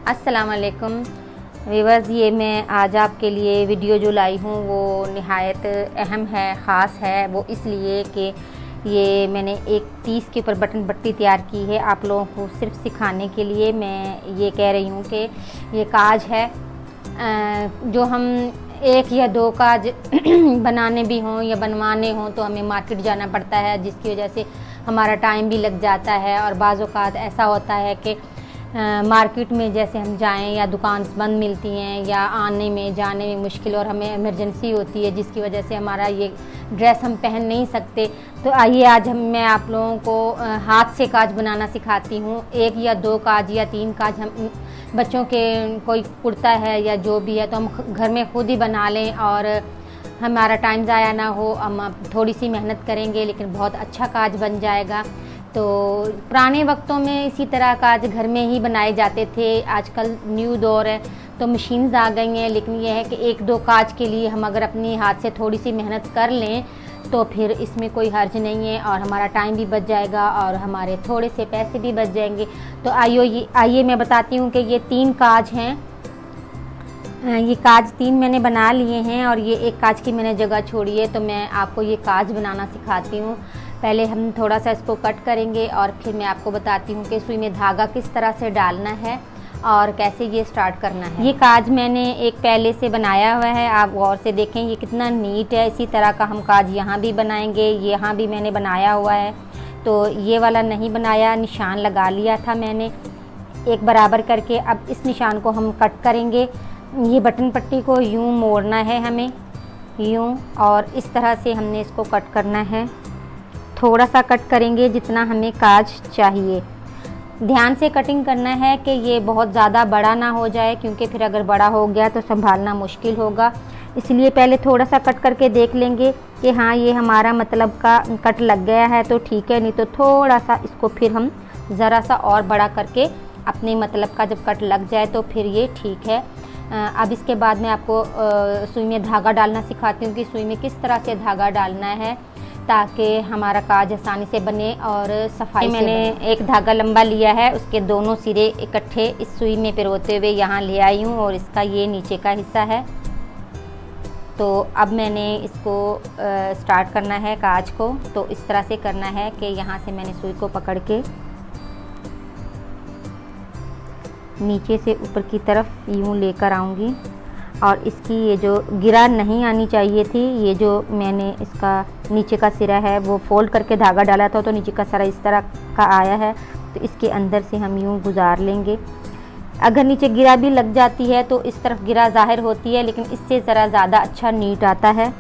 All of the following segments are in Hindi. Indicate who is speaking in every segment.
Speaker 1: अस्सलाम वालेकुम व्यूअर्स, ये मैं आज आपके लिए वीडियो जो लाई हूँ वो निहायत अहम है, ख़ास है। वो इसलिए कि ये मैंने एक 30 के ऊपर बटन पट्टी तैयार की है आप लोगों को सिर्फ सिखाने के लिए। मैं ये कह रही हूँ कि ये काज है जो हम एक या दो काज बनाने भी हों या बनवाने हों तो हमें मार्केट जाना पड़ता है, जिसकी वजह से हमारा टाइम भी लग जाता है। और बाज़ औक़ात ऐसा होता है कि मार्केट में जैसे हम जाएं या दुकान बंद मिलती हैं या आने में जाने में मुश्किल और हमें इमरजेंसी होती है, जिसकी वजह से हमारा ये ड्रेस हम पहन नहीं सकते। तो आइए आज मैं आप लोगों को हाथ से काज बनाना सिखाती हूँ। एक या दो काज या 3 काज हम बच्चों के कोई कुर्ता है या जो भी है तो हम घर में खुद ही बना लें और हमारा टाइम ज़ाया ना हो। हम थोड़ी सी मेहनत करेंगे लेकिन बहुत अच्छा काज बन जाएगा। तो पुराने वक्तों में इसी तरह काज घर में ही बनाए जाते थे। आजकल न्यू दौर है तो मशीन्स आ गई हैं, लेकिन यह है कि एक दो काज के लिए हम अगर अपनी हाथ से थोड़ी सी मेहनत कर लें तो फिर इसमें कोई हर्ज नहीं है और हमारा टाइम भी बच जाएगा और हमारे थोड़े से पैसे भी बच जाएंगे। तो आइए मैं बताती हूँ कि ये 3 काज हैं। ये काज 3 मैंने बना लिए हैं और ये एक काज की मैंने जगह छोड़ी है, तो मैं आपको ये काज बनाना सिखाती हूँ। पहले हम थोड़ा सा इसको कट करेंगे और फिर मैं आपको बताती हूँ कि सुई में धागा किस तरह से डालना है और कैसे ये स्टार्ट करना है। ये काज मैंने एक पहले से बनाया हुआ है, आप गौर से देखें ये कितना नीट है। इसी तरह का हम काज यहाँ भी बनाएंगे। यहाँ भी मैंने बनाया हुआ है, तो ये वाला नहीं बनाया, निशान लगा लिया था मैंने एक बराबर करके। अब इस निशान को हम कट करेंगे। ये बटन पट्टी को यूँ मोड़ना है हमें, यूँ, और इस तरह से हमने इसको कट करना है। थोड़ा सा कट करेंगे जितना हमें काज चाहिए। ध्यान से कटिंग करना है कि ये बहुत ज़्यादा बड़ा ना हो जाए, क्योंकि फिर अगर बड़ा हो गया तो संभालना मुश्किल होगा। इसलिए पहले थोड़ा सा कट करके देख लेंगे कि हाँ ये हमारा मतलब का कट लग गया है तो ठीक है, नहीं तो थोड़ा सा इसको फिर हम ज़रा सा और बड़ा करके अपने मतलब का जब कट लग जाए तो फिर ये ठीक है। अब इसके बाद मैं आपको सुई में धागा डालना सिखाती हूँ कि सुई में किस तरह से धागा डालना है ताकि हमारा काज आसानी से बने और सफाई से मैंने एक धागा लंबा लिया है, उसके दोनों सिरे इकट्ठे इस सुई में पिरोते हुए यहाँ ले आई हूँ और इसका ये नीचे का हिस्सा है। तो अब मैंने इसको स्टार्ट करना है काज को। तो इस तरह से करना है कि यहाँ से मैंने सुई को पकड़ के नीचे से ऊपर की तरफ यूँ लेकर आऊँगी और इसकी ये जो गिरा नहीं आनी चाहिए थी, ये जो मैंने इसका नीचे का सिरा है वो फोल्ड करके धागा डाला था तो नीचे का सिरा इस तरह का आया है, तो इसके अंदर से हम यूँ गुजार लेंगे। अगर नीचे गिरा भी लग जाती है तो इस तरफ गिरा ज़ाहिर होती है, लेकिन इससे ज़रा ज़्यादा अच्छा नीट आता है।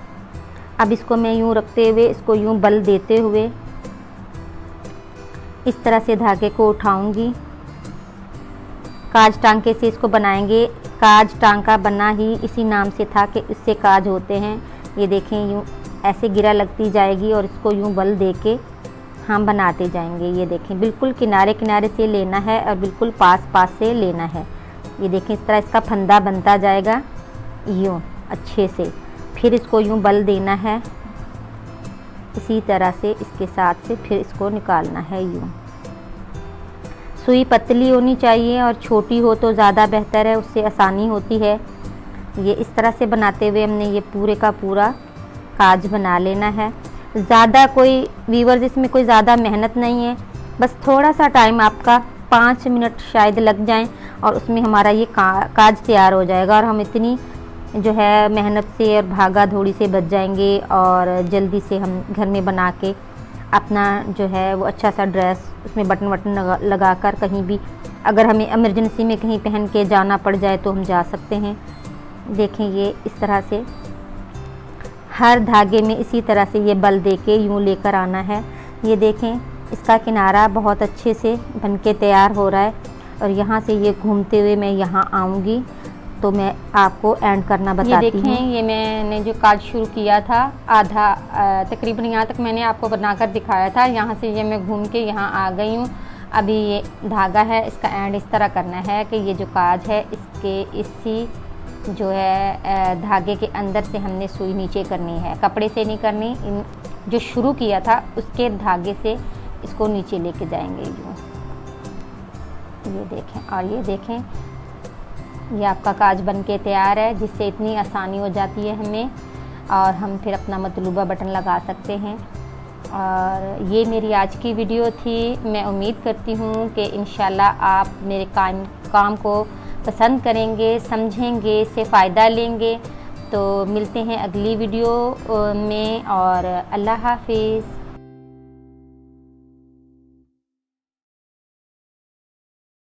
Speaker 1: अब इसको मैं यूँ रखते हुए इसको यूँ बल देते हुए इस तरह से धागे को उठाऊँगी। काज टांके से इसको बनाएंगे। काज टांका बना ही इसी नाम से था कि इससे काज होते हैं। ये देखें यूँ ऐसे गिरा लगती जाएगी और इसको यूँ बल दे के हम बनाते जाएंगे। ये देखें बिल्कुल किनारे किनारे से लेना है और बिल्कुल पास पास से लेना है। ये देखें इस तरह इसका फंदा बनता जाएगा यूँ अच्छे से। फिर इसको यूँ बल देना है इसी तरह से, इसके साथ से फिर इसको निकालना है यूँ। सुई पतली होनी चाहिए और छोटी हो तो ज़्यादा बेहतर है, उससे आसानी होती है। ये इस तरह से बनाते हुए हमने ये पूरे का पूरा काज बना लेना है। ज़्यादा कोई व्यूअर्स इसमें कोई ज़्यादा मेहनत नहीं है, बस थोड़ा सा टाइम आपका 5 मिनट शायद लग जाएं और उसमें हमारा ये काज तैयार हो जाएगा और हम इतनी जो है मेहनत से और भागा दौड़ी से बच जाएंगे और जल्दी से हम घर में बना के अपना जो है वो अच्छा सा ड्रेस उसमें बटन वटन लगा कर कहीं भी अगर हमें इमरजेंसी में कहीं पहन के जाना पड़ जाए तो हम जा सकते हैं। देखें ये इस तरह से हर धागे में इसी तरह से ये बल दे के यूँ लेकर आना है। ये देखें इसका किनारा बहुत अच्छे से बन के तैयार हो रहा है और यहाँ से ये घूमते हुए मैं यहाँ आऊँगी तो मैं आपको एंड करना बताती हूँ। ये देखें ये मैंने जो काज शुरू किया था आधा तकरीबन यहाँ तक मैंने आपको बनाकर दिखाया था। यहाँ से ये मैं घूम के यहाँ आ गई हूँ। अभी ये धागा है, इसका एंड इस तरह करना है कि ये जो काज है इसके इसी जो है धागे के अंदर से हमने सुई नीचे करनी है, कपड़े से नहीं करनी। जो शुरू किया था उसके धागे से इसको नीचे लेके जाएंगे यूँ। ये देखें और ये देखें ये आपका काज बन के तैयार है, जिससे इतनी आसानी हो जाती है हमें, और हम फिर अपना मतलूबा बटन लगा सकते हैं। और ये मेरी आज की वीडियो थी। मैं उम्मीद करती हूँ कि इंशाल्लाह आप मेरे काम को पसंद करेंगे, समझेंगे, इससे फ़ायदा लेंगे। तो मिलते हैं अगली वीडियो में, और अल्लाह हाफिज़।